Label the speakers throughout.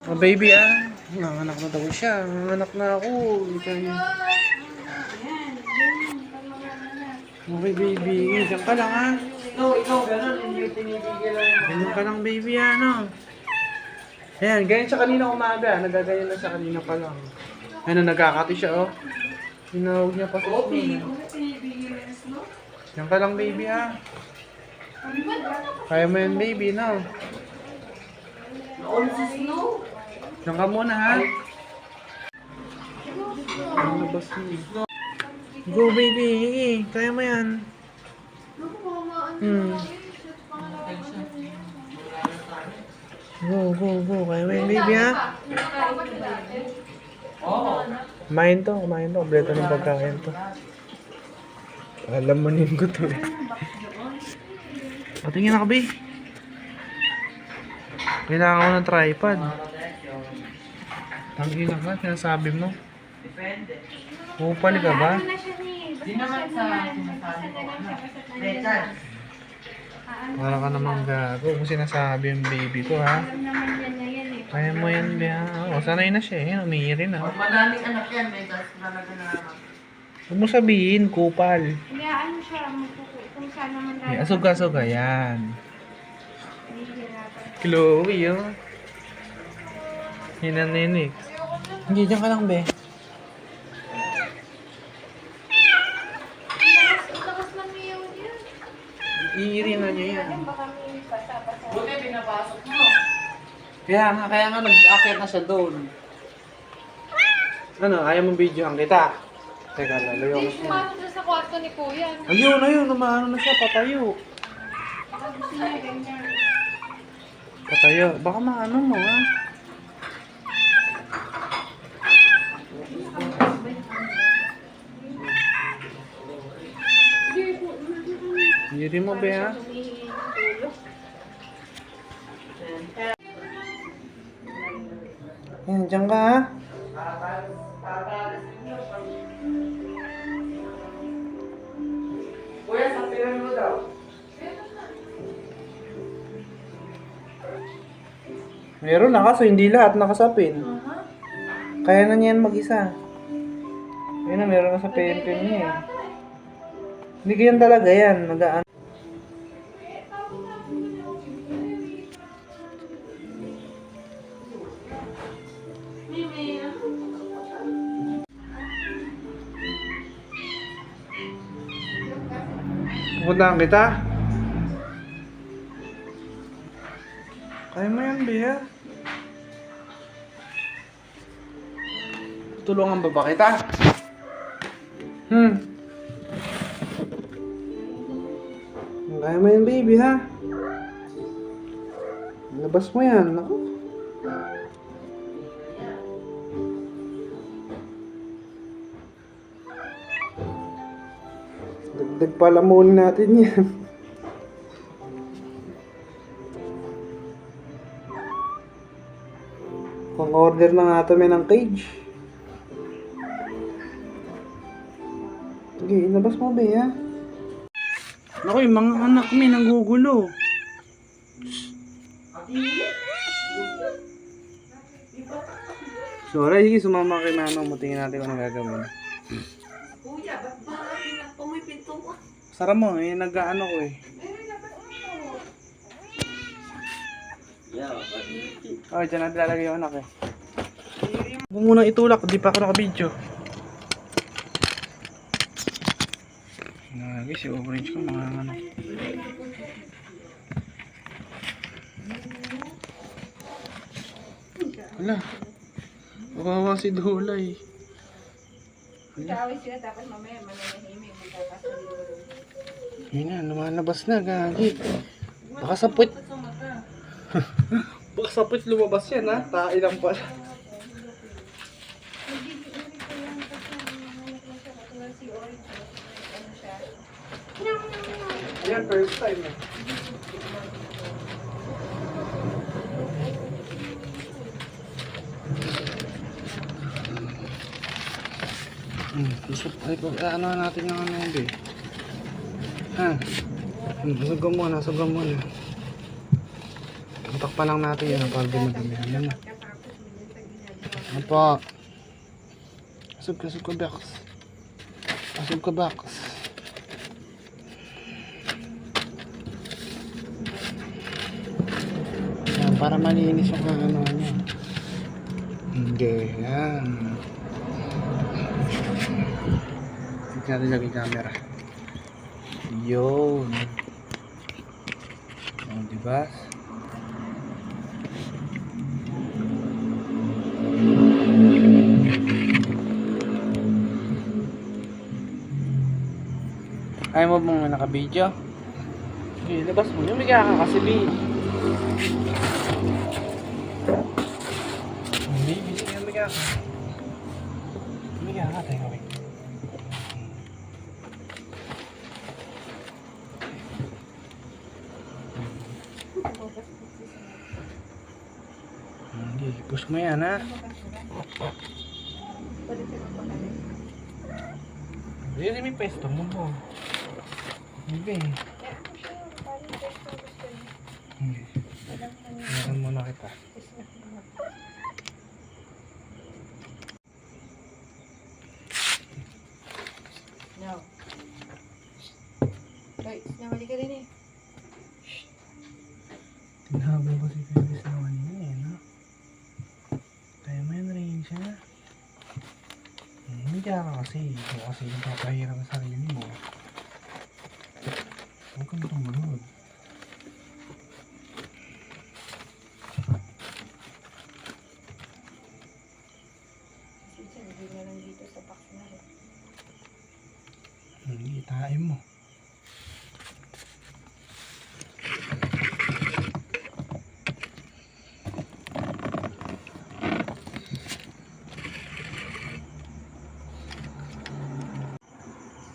Speaker 1: Oh, baby nanganak na daw siya. Nanganak na ako. Okay, baby. Diyan ka lang,
Speaker 2: No, ikaw gano'n. Hindi tinibigil lang.
Speaker 1: Ganyan ka lang, baby, Ayan, ganyan siya kanina umaga. Nagaganyan na siya kanina pa lang. Ano, nagkakati siya, Tinawag niya pa sa
Speaker 2: Tinibigil lang, no?
Speaker 1: Diyan ka lang, baby, Kaya mo yan, baby,
Speaker 2: Naon si Snow.
Speaker 1: Diyan ka muna, Ang labas mo. Go, baby. Kaya mo yan. Go. Kaya mo yan, baby,
Speaker 2: Oo.
Speaker 1: Kumain to. Kompleto ng pagkain to. Alam mo nin ko to, Patingin na ka, babe. Kailangan ko ng tripod. Tangina ka, sinasabi mo.
Speaker 2: Depende.
Speaker 1: Pupali ka ba?
Speaker 2: Di naman sa sinasabi ko. Richard.
Speaker 1: Para ka namang gago kung sinasabi yung baby ko, Kaya mo yan, sanay na siya, umiiri na.
Speaker 2: Madaming anak yan. May gas talaga na.
Speaker 1: Huwag mo sabihin, kupal.
Speaker 3: Hayaan siya, kung saan naman tayo.
Speaker 1: Asog-asog, yan. Chloe, Hinaninik. Hindi, dyan ka lang, be.
Speaker 3: Lakas lang niya yun.
Speaker 1: Iiri na niya yan.
Speaker 3: Baka may basa-basa.
Speaker 2: Buti pinapasok mo.
Speaker 1: Kaya nga nag-akit na siya doon. Ano, ayaw mong videohan kita? Teka, lalayo ko
Speaker 3: Hindi,
Speaker 1: siya.
Speaker 3: sumama doon sa kwarto ni Kuya.
Speaker 1: Ayun, naman na siya, patayo.
Speaker 3: Baka gusto niya ganyan.
Speaker 1: Patayo. Baka maano mo, Hindi mo, be, Ayan, dyan ka,
Speaker 2: Kuya, sapiran mo daw.
Speaker 1: Meron na kaso hindi lahat nakasapin. Kaya na niyan mag-isa. Ayun na, meron na sa pen niya Hindi ganyan talaga yan. Nagaan. Pupuntahan kita? Kaya mo yan, Bea. Tulungan ba kita? Kaya mo yan, baby, Labas mo yan, ako. Dagdag pala muna natin yan. Kung order na nga kami ng cage. Sige, ilabas mo, Bea. Naku, yung mga anak mi nagugulo. Sorry, sige, sumama kay mama mo. Tingnan natin kung ano gagawin.
Speaker 2: Kuya, ba't ba pumipinto mo?
Speaker 1: Sara mo, nag-ano ko Oh, dyan natin lalagay yung anak Huwag mo munang itulak, di pa ako naka-video. Nalagay si orange ko, mga ano. Wala. Kawawa si Dulay.
Speaker 3: Kawin sila tapos mamaya mananahimik. Magkakasundo.
Speaker 1: Yun na, lumalabas na, gagi. Baka sa puwit. Baka sa puwit lumabas yan, Tae lang pala. Yan, first time ano natin yung ano yun, Sugan muna. Takpan lang natin yan para di madami. Yan na. Apa. Asog ka box. Asog ka box. Yan, para malinis yung ano niya. Hindi, yan. Tignan natin lagi camera. Yun. O, diba? Ayaw mo bang naka-video? Okay, labas mo. Yung bigyan ka kasi, babe. Baby, sige yung bigyan ka. Bigyan ka, tayo kawin. Hindi, push mo yan, ha? Hindi, may pesto mo po. Hindi. Hindi. Meron muna kita.
Speaker 3: No. Hoy, sinawali ka din eh.
Speaker 1: Tinawag ko si Felix na kanina eh, no? Kaya may rin siya. Hindi ka kasi. Ikaw kasi napapahirap sa sarili mo. Huwag kang tumulod.
Speaker 3: Sige, hindi na lang dito sa box na rin.
Speaker 1: Hindi, itain mo.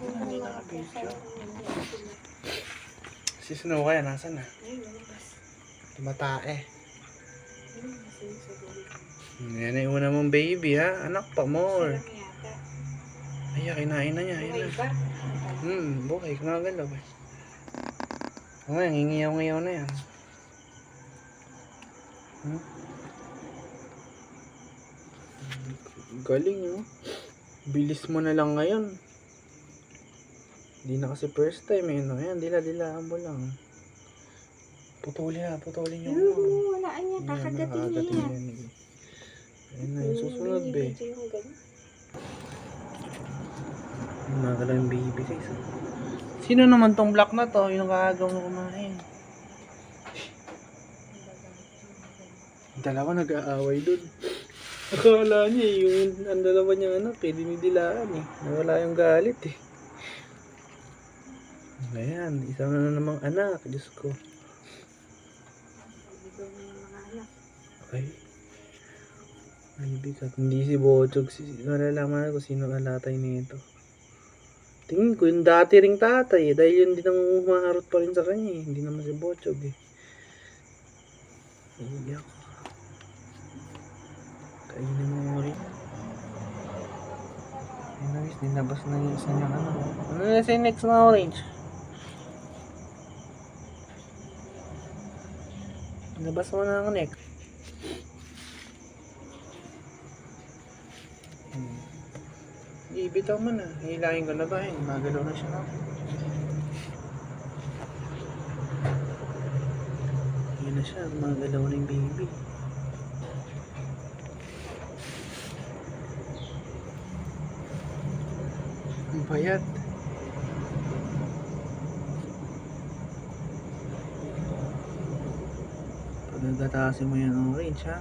Speaker 1: Hindi naka-video. Si Snow kaya, nasan na?
Speaker 3: Ay, malabas.
Speaker 1: Tumatae.
Speaker 3: Ay, masin sa gulay.
Speaker 1: Yan ay una mong baby, ha? Anak pa more.
Speaker 3: Sarap yata.
Speaker 1: Ay, kinain na niya. Ayun
Speaker 3: Buhay
Speaker 1: na.
Speaker 3: ba?
Speaker 1: Buhay. Kumagalaw eh. O nga, ngingiyaw-ngiyaw na yan. Galing, oh. Bilis mo na lang ngayon. Hindi na kasi first time, eh. No? Ayan, dila-dilaan mo lang. Putulin yung
Speaker 3: Pero, walaan niya.
Speaker 1: Ayan,
Speaker 3: Kakagatin
Speaker 1: nakakagatin
Speaker 3: niya.
Speaker 1: yan, eh. Ayan na, yung susunod, be.
Speaker 3: Yung ganun.
Speaker 1: Magalaw yung baby size. Sino naman tong black na to? Yung nakagaw na kumain. Dalawa nag-aaway dun. Akala niya yung ang dalawa niyang anak eh, dinidilaan eh. Nawala yung galit eh. Ayan, isa na namang anak. Diyos ko.
Speaker 3: Bigaw na yung mga anak.
Speaker 1: Okay. Ay, bigat. Hindi si Bochog. Nalalaman ko sino alatay nito. Tingin ko yung dati ring tatay eh. Dahil yun din ang umaharot pa rin sa kanya eh. Hindi naman si Bochog eh. Iyak. Kainin mo rin. Anyways, nilabas na yung isa niyang ano. Ano na sa next na orange? Nilabas mo na ang next. Ibitaw mo na. Hilahin ko na ba? Magalaw na siya. Yan na siya. Magalaw na yung baby. Ang payat. Pagkagatasin mo yan orange, ha?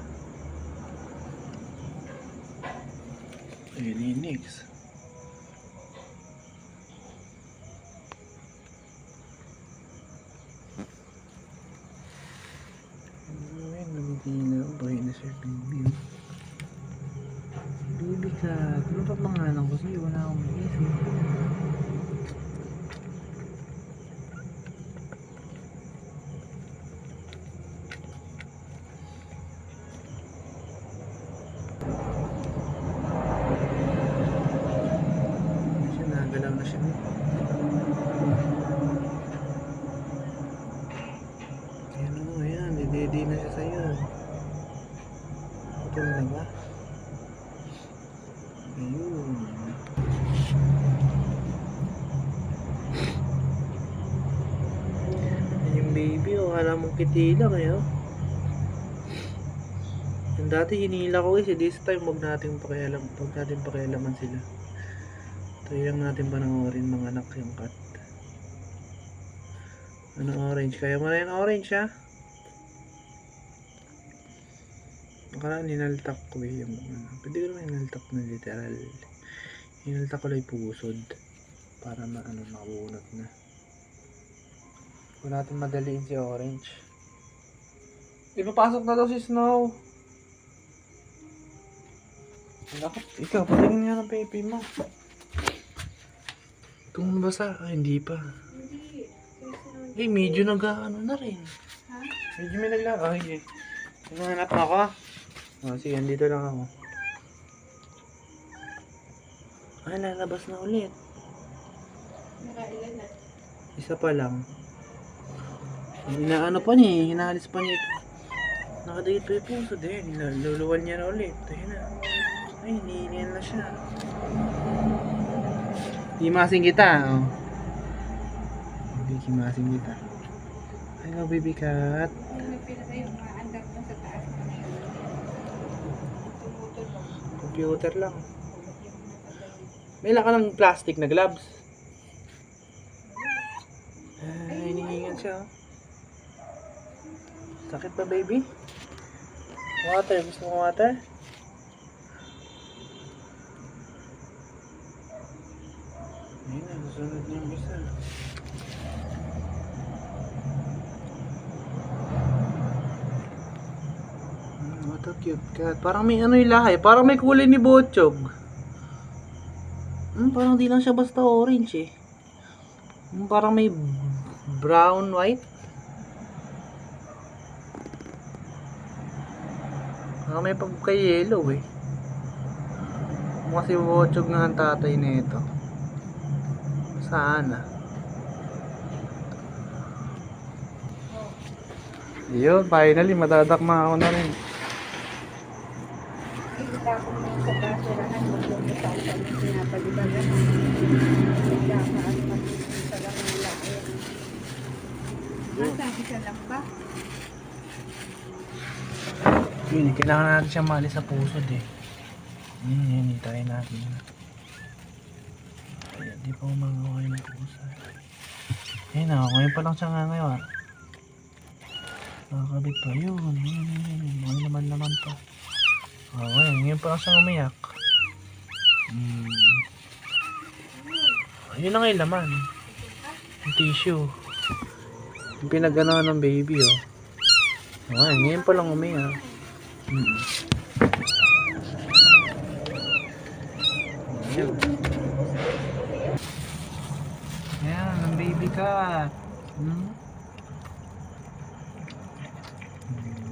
Speaker 1: Ayun, next. Ayun, lumitinaw. Buhay na siya, baby. Baby cat. Ano pa pangalan ko sa'yo? Wala akong maisip. Siya, nagalaw na siya. Ayan o, ayan. Didedi na siya sa'yo. Putol na ba? Ayun. Yung baby, oh. Alam mong kitila kayo. Yung dati hinila ko kasi this time wag natin pakialaman sila. Try lang natin panoorin mga anak yung cat. Ano orange? Kaya mo na yung orange ha? Nakaraan ninaltak ko yung pwede ko naman ninaltak na literal. Ninaltak ko lang yung pusod para makabunot na. Huwag natin madaliin si orange. Ipapasok na daw si Snow. Ikaw, patingin nga ng pepe mo. Itong basa? Ay, hindi pa.
Speaker 3: Hindi.
Speaker 1: Eh, medyo nag-ano na rin.
Speaker 3: Ha?
Speaker 1: Medyo may nagla... Ay, hinahanap mo ako. Oh, sige, andito lang ako. Ay, lalabas na ulit.
Speaker 3: Nakailan na.
Speaker 1: Isa pa lang. Inaano pa niya eh, hinaalis pa niya. Nakadikit pa yung puso din. Luluwal niya na ulit. Ayun na. Ay, hinihinil na siya. Himasing kita, oh. Himasing kita. Hello, baby cat.
Speaker 3: Yung nagpinatay yung mga andak mo sa taas mo na yun. Tumutol mo.
Speaker 1: Computer lang.
Speaker 3: Yung napatay.
Speaker 1: May ka ng plastic na gloves. Ay, hinihingan siya, oh. Sakit ba, baby? Water. Gusto mo water? Ayun na, nasunod niya yung isa. What a cute cat. Parang may ano yung lahi. Parang may kulay ni Bochog. Parang di lang siya basta orange eh. Parang may brown, white. Parang may pagka-yellow eh. Kasi Bochog nga ang tatay nito. Saan ah? Yun, finally madadakma ako na rin.
Speaker 3: Kita ko mo sa basurahan mo doon sa saan yung pinapalibagan. Nagkakaas sa lang ng laki. Asa, isa lang ba?
Speaker 1: Yun, kailangan natin siya maalis sa pusod eh. Yun, try natin. Ay, di pa umagawa yung puso. Ayun na, ngayon pa lang siya nga ngayon ah. Nakakabit pa. Yun. Mga laman pa. Ngayon pa lang siya umiyak. Ayun na nga yung laman. Yung tissue. Yung pinagano ng baby oh. Ngayon pa lang umiyak. Ayun. Yan, ang baby cat.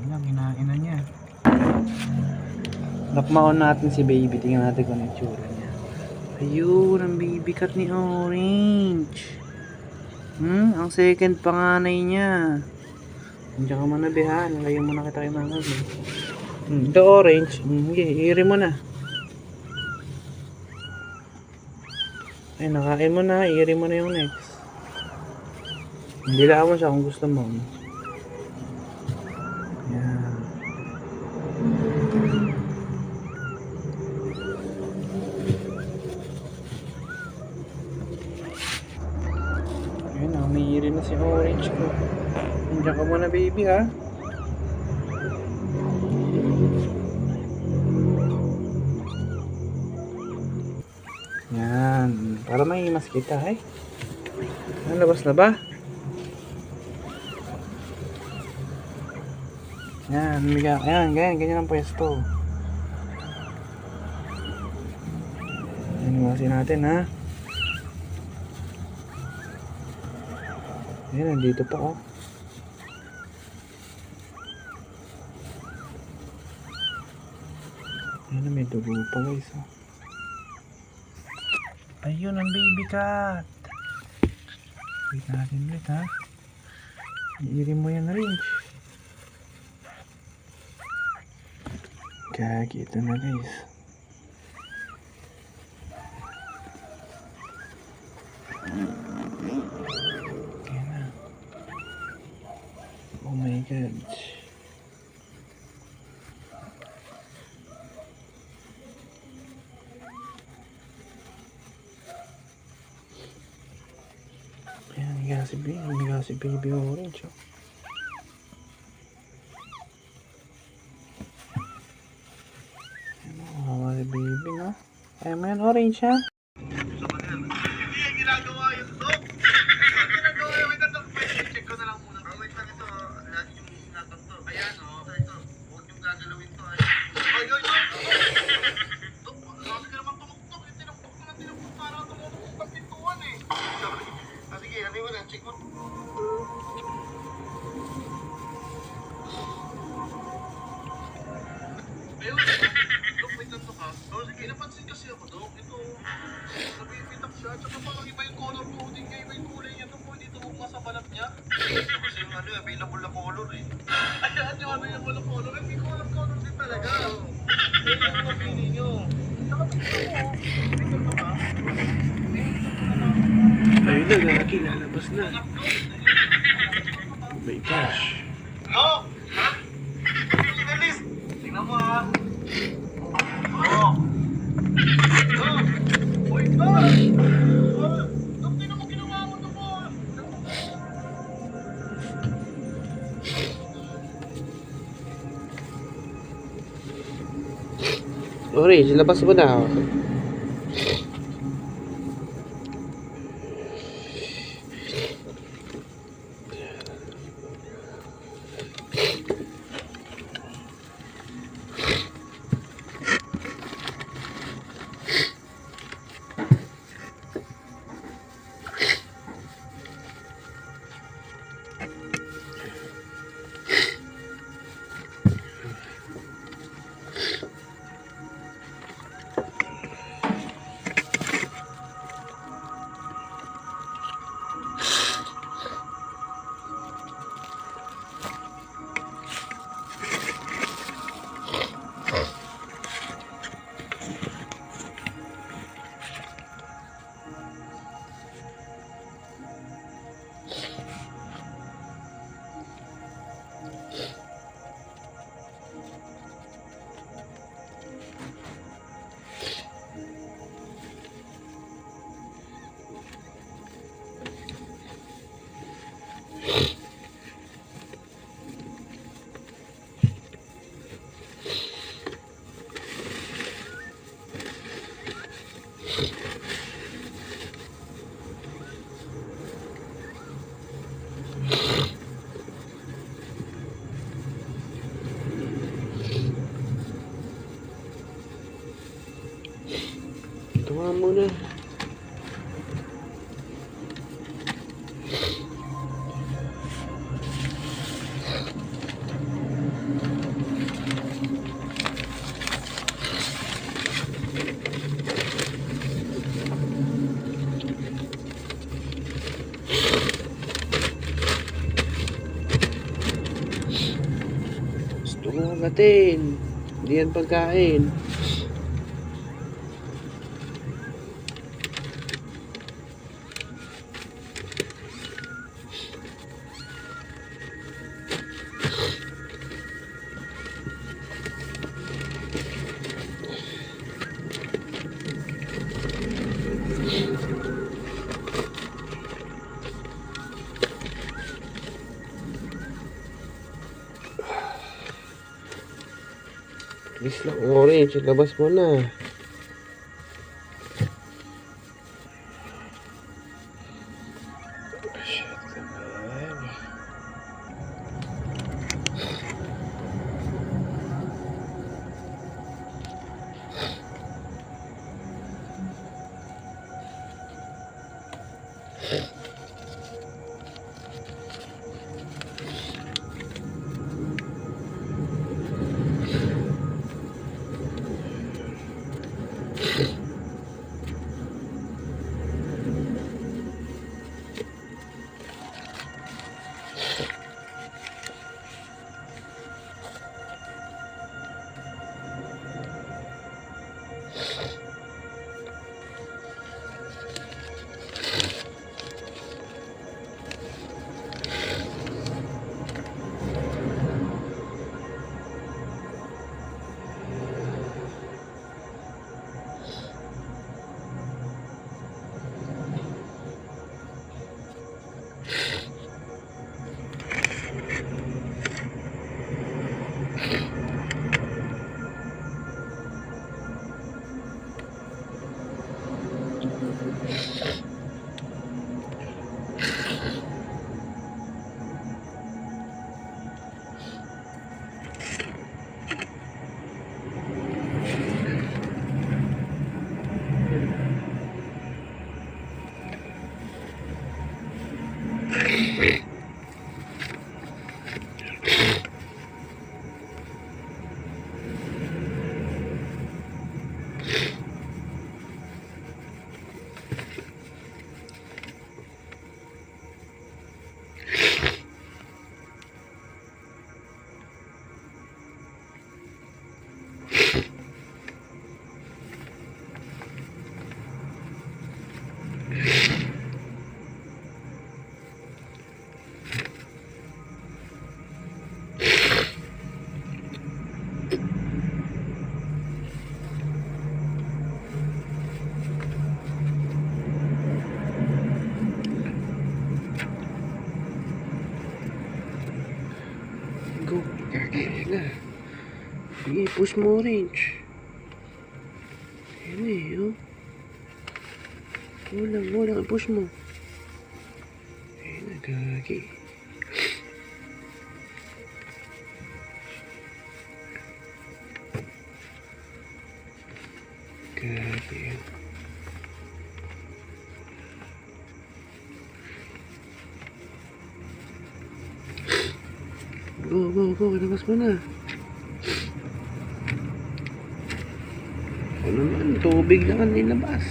Speaker 1: Yan, kinain na niya. Nakmaon natin si baby. Tingnan natin kung ano yung tsura niya. Ayun, ang baby cat ni Orange. Ang second panganay niya. Diyan ka muna beha. Nalayo muna kita kay mama. The Orange. Iri mo na. Ay, nakain mo na. Iri mo na yung next. Hindi lang mo siya kung gusto mo. Yan. Ayun na, umiiri na si Orange ko. Nandiyan ka muna baby ha. Yan. Para maimas kita eh. Nalabas na ba? Yan, ayan, ganyan ang pwesto. Animasin natin ha. Ayan, nandito pa oh. Ayan, may dugo pa guys oh. Ayun ang baby cat. Wait natin ulit ha. Iiri mo yan Orange. Kaya kita na guys. Ayan na. Oh my God. Ayan, higa si baby orange. Oh. Ayan, si baby, no? Ayan mo yan, orange, ha? Ayun na, gagi, lalabas na. Oh my gosh.
Speaker 4: Tingnan mo ha. Oo. Uy, Dok! Dok, tingnan mo ginawa mo ito po.
Speaker 1: Orange, labas mo na. Tuwa muna. Gusto ko natin. Hindi yan pagkain. Please lang, orange. Labas mo na. Shit naman.
Speaker 5: Push mo orange. Ayan eh, oh. Kulang. Push mo. Ayan na, gagi. Gagi. Go. Labas mo na. Ano naman, tubig lang ang nilabas.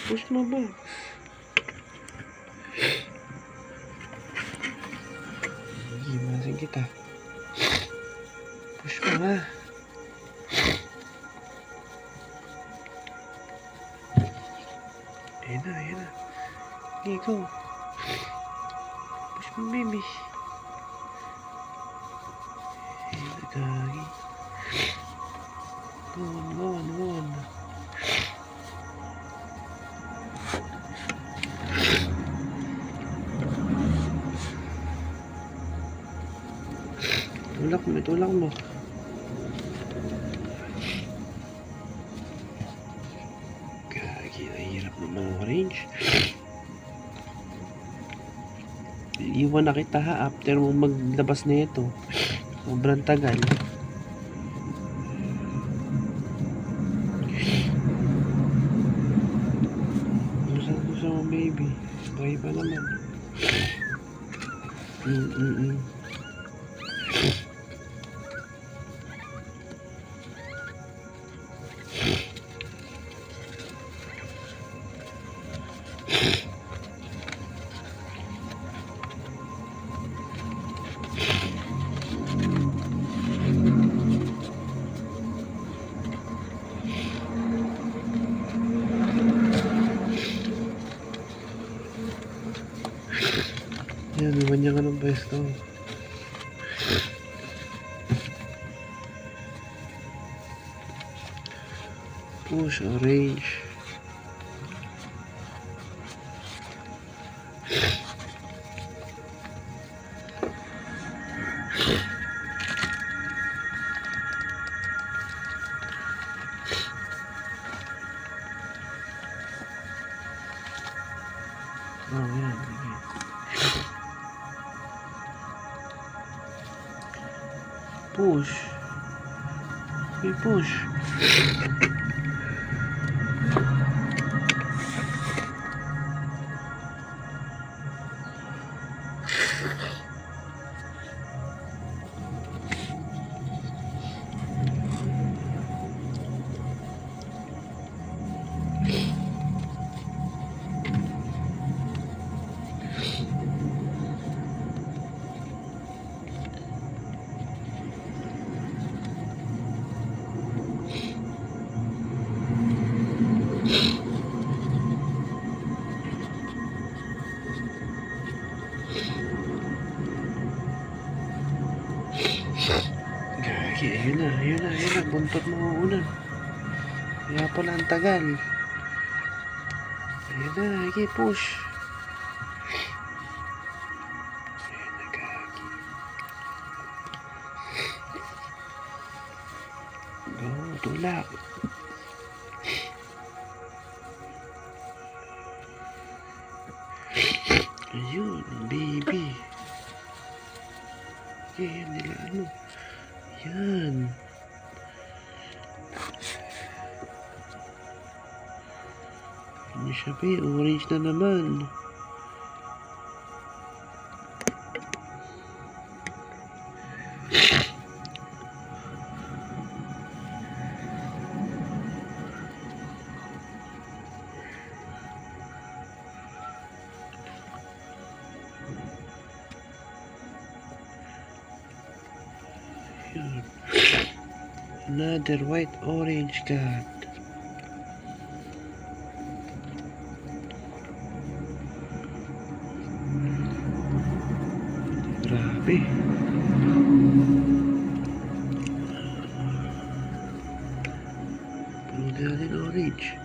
Speaker 5: Push mo ba? Gimasin kita. Push mo ha. Ayan na. Okay, go. Push mo, baby. Ayan na, gagi. Go on. Tulak mo. Gagi, nahihirap naman ang orange. Iwan na kita ha, after mo maglabas na ito. Sobrang tagal. Gusto mo, baby. Sabay pa naman. Yan, iwan niya ka ng pwesto. Push orange. Oh, yan. Push. Okay, push. Gagi, ayun na. Buntot mo una. Kaya pala ang tagal. Ayun na, okay, push. Ayun na, gagi. Go, tulak. Ayun, baby. Yan, nila ano. Yan. Ano siya ba? Orange na naman. Yun. Another white orange card. Grabe. Blue natin orange.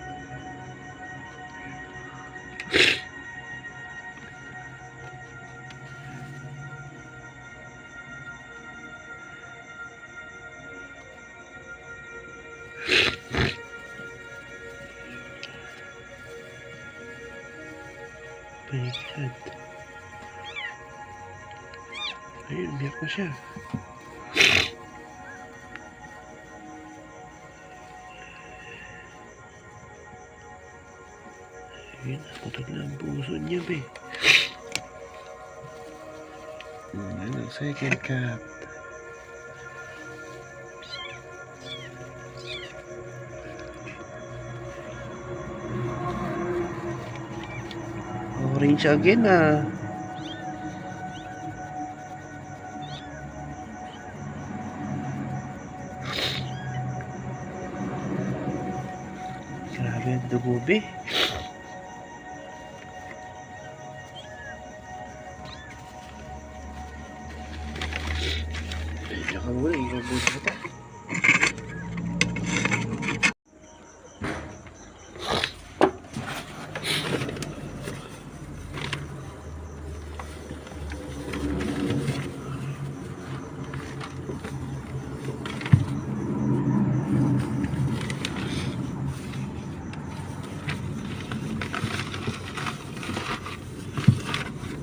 Speaker 5: My God. Ayun, biyak na siya. Ayun, putol na ang puso niya, be. Ayun, ang second cat. Orange again, ah. Grabe ang dugo, be. Diyan ka muna, i-robot mo ito.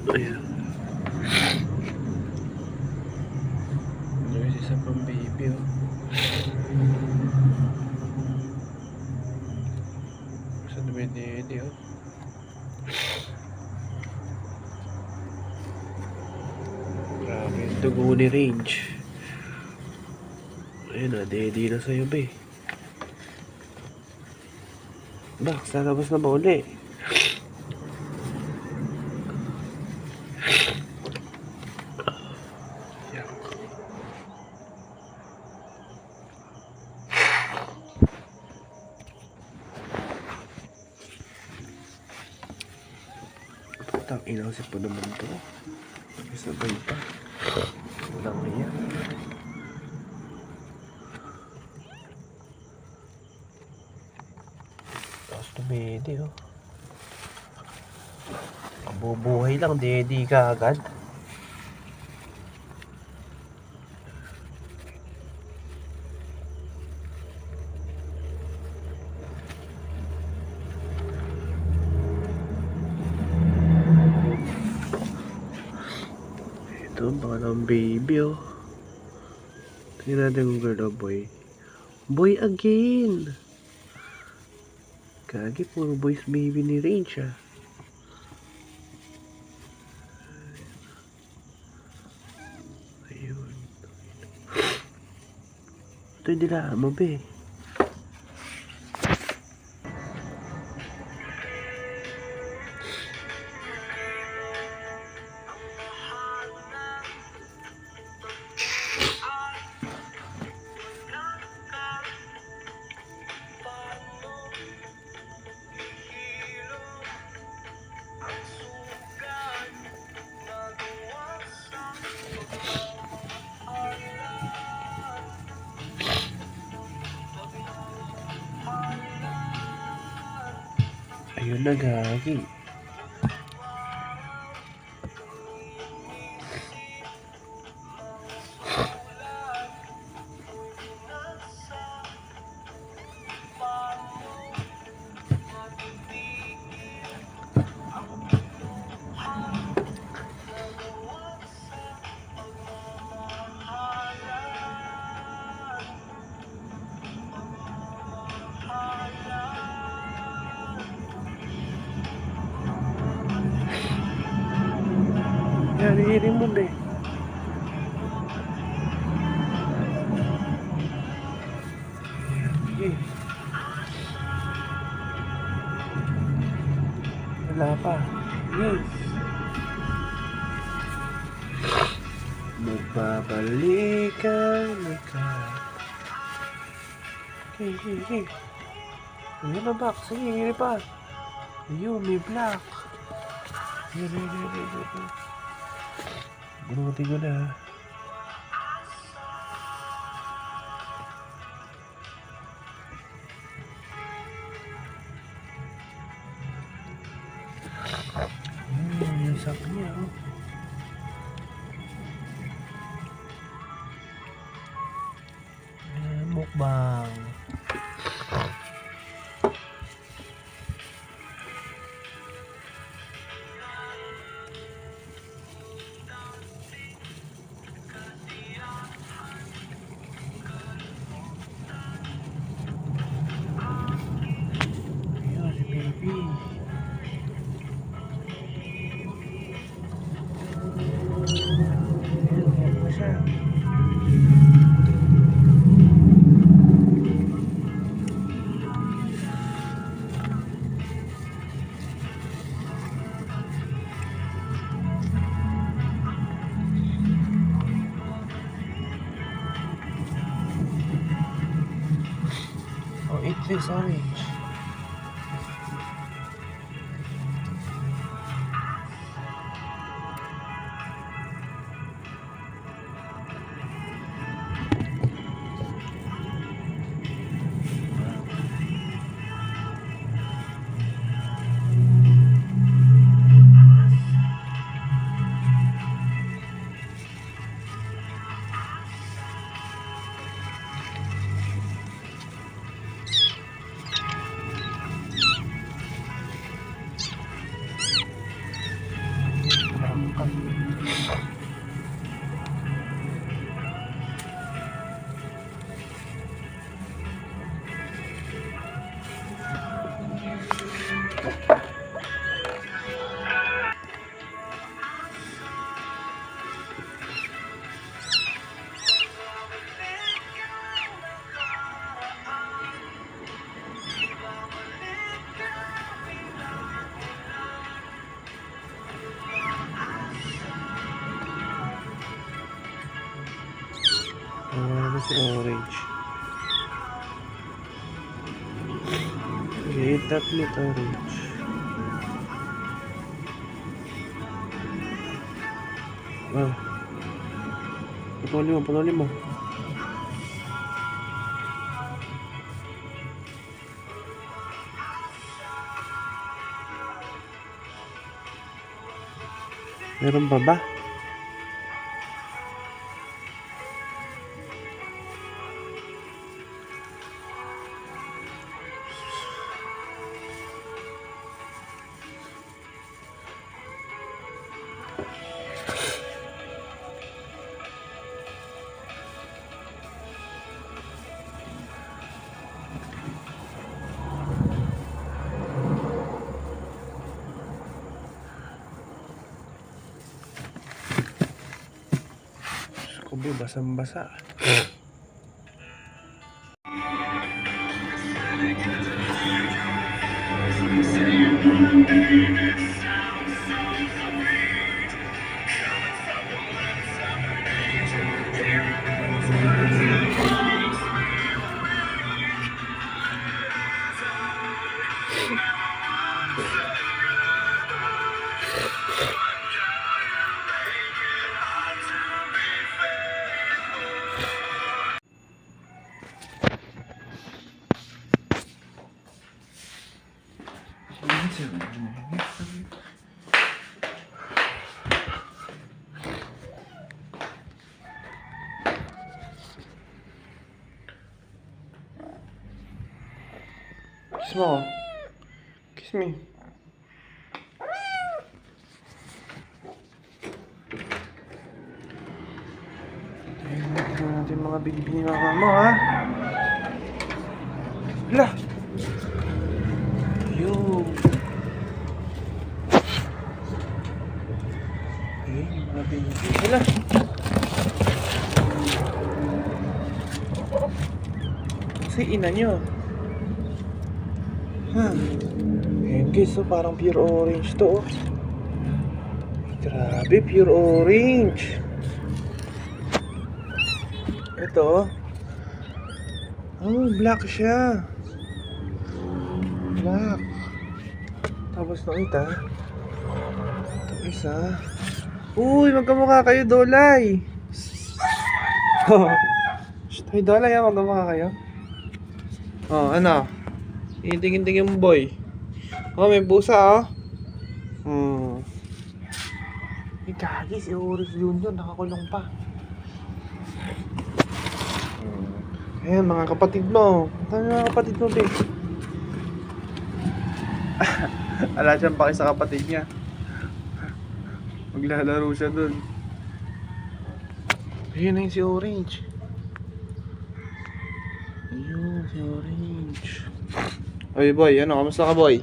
Speaker 5: Ayan. There's isa pang baby, oh. Sa dumididi, oh. Grabe yung dugo ni Range. Ayun na, dedi na sa'yo, be. Bak, sa labas na ba uli? Putang inaw si po naman to. Sabay pa. Walang niya. Tapos tumedi, oh. Bubuhay lang, dedi ka agad. Ito, pangalang baby, oh. Tingnan natin kung girl o boy. Boy again! Kagi, puro boys baby ni Range, ah. Ayun. Ito yung dilaan mo, be. Ayun na, gagi. Yan, hihirin mo, be. Okay. Wala pa. Yes. Magbabalikan ka. Sige. Ayun na back. Sige, hindi pa. Ayun, may black. Ayun. Bunuti ko na. Yung sak niya, oh. Mukbang. Ayun, si Baby. Ayun pa siya. Oh, eat this orange. Ano si orange? Okay, tablet orange. Ah. Putulin mo. Meron pa ba? Kubi, basang-basa. Kiss mo. Kiss me. Tingnan natin mga binibi ni mama mo, ha? Hala! Ayun. Ayun, yung mga binibi. Hala! Kasi ina nyo. Ayan guys, so parang pure orange to, oh. Grabe, pure orange. Ito, Oh, black siya. Black. Tapos nung ita. Ito isa. Uy, magkamukha kayo, Dolay. Shh, hey, Dolay, magkamukha kayo. Oh, ano? Tingin-tingin mo, boy. Oh, may pusa, oh. Hmm. May kagi, si Oris Junior, nakakulong pa. Ayan, mga kapatid mo. Ano mga kapatid mo, babe? Ala siyang paki sa kapatid niya. Maglalaro siya dun. Ayun na yung si Orange. Ayun, si Orange. Oy, boy. Ano? Kamusta ka, boy?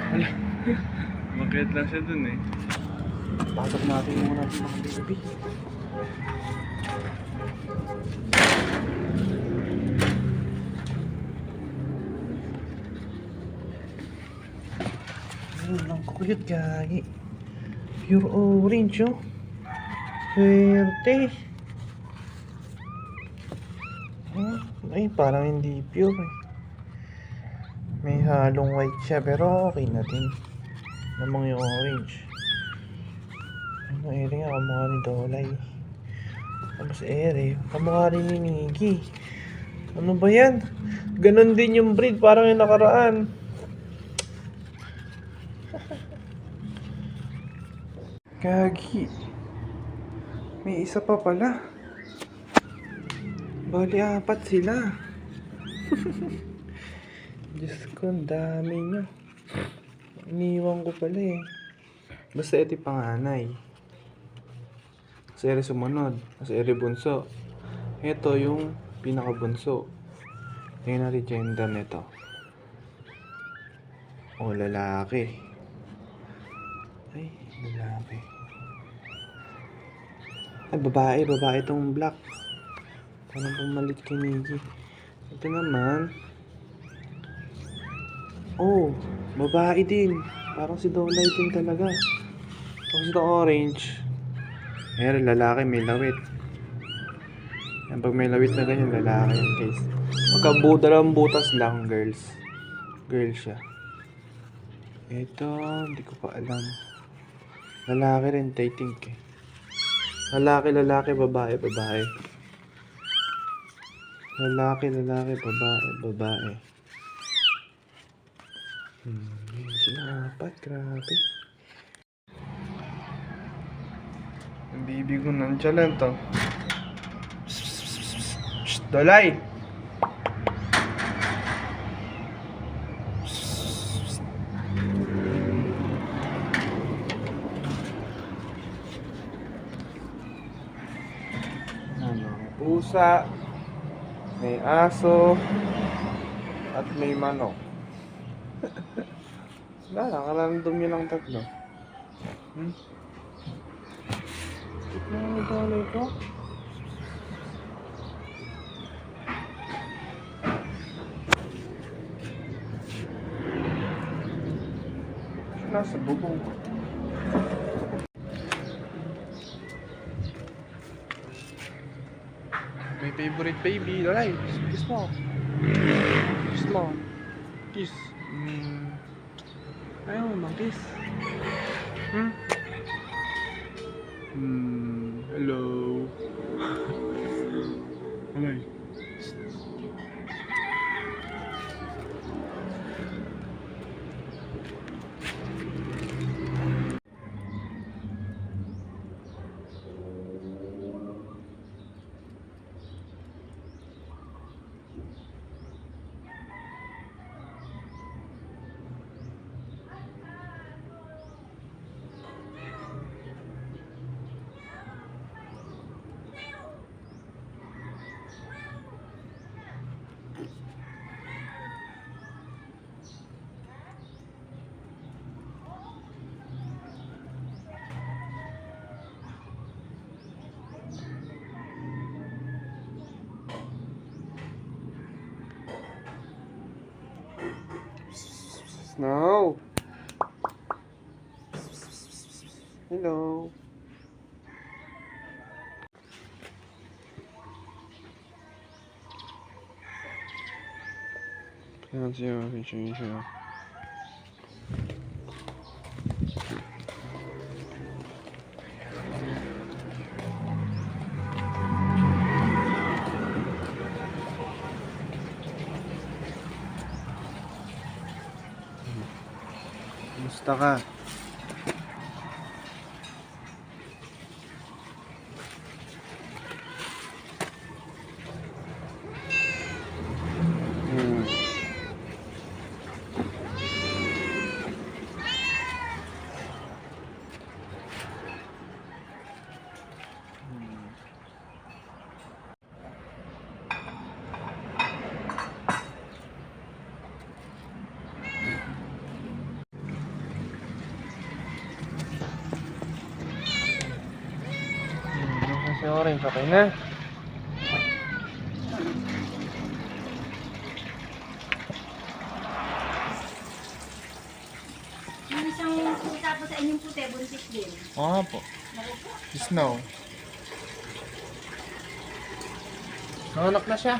Speaker 5: Ala. Makit lang siya dun eh. Pasok natin muna sa mga baby. Ayun lang kukuyot gagi. Pure orange oh. Swerte. Ay parang hindi pure eh. May halong white siya pero okay na din. Namang yung orange. Ano ere nga kamukha ni Dolay. Tapos ere kamukha rin ni Niggy. Ano ba yan? Ganon din yung breed parang yung nakaraan. Gagi. May isa pa pala. Bali, 4 sila. Diyos ko, ang dami nyo. Iniwan ko pala eh. Basta ito yung panganay. Kasi ere sumunod. Kasi ere bunso. Ito yung pinakabunso. Tingnan natin gender nito. O, lalaki. Ay, lalaki. Ay, babae itong black. Parang pumalit kay Niggy. Ito naman. Oh, babae din. Parang si Dolay din talaga. Tapos itong orange. Ayan, lalaki, may lawit. Yan, pag may lawit na ganyan, lalaki yung case. Dalawang butas lang, girls. Girl siya. Ito, hindi ko pa alam. Lalaki rin, I think eh. Lalaki, babae. Lalaki, babae. Yun sila 4, grabe. Ang baby ko nonchalant to. Shh, Dolay! Pusa, may aso, at may manok. Nakarandom yun ang tatlo. Ito na dala ito. Nasa bubong. My favorite baby, Dolay. Kiss mo. Kiss. Ayaw mo mag-kiss. Hello. Dolay. Snow. Hello. Yan siya, siya. Kumusta ka? Hmm. Yung kasi orange, okay na.
Speaker 3: Yung isang puta po sa inyong puti, buntis din.
Speaker 5: Oo po. Snow. Nanganak na siya.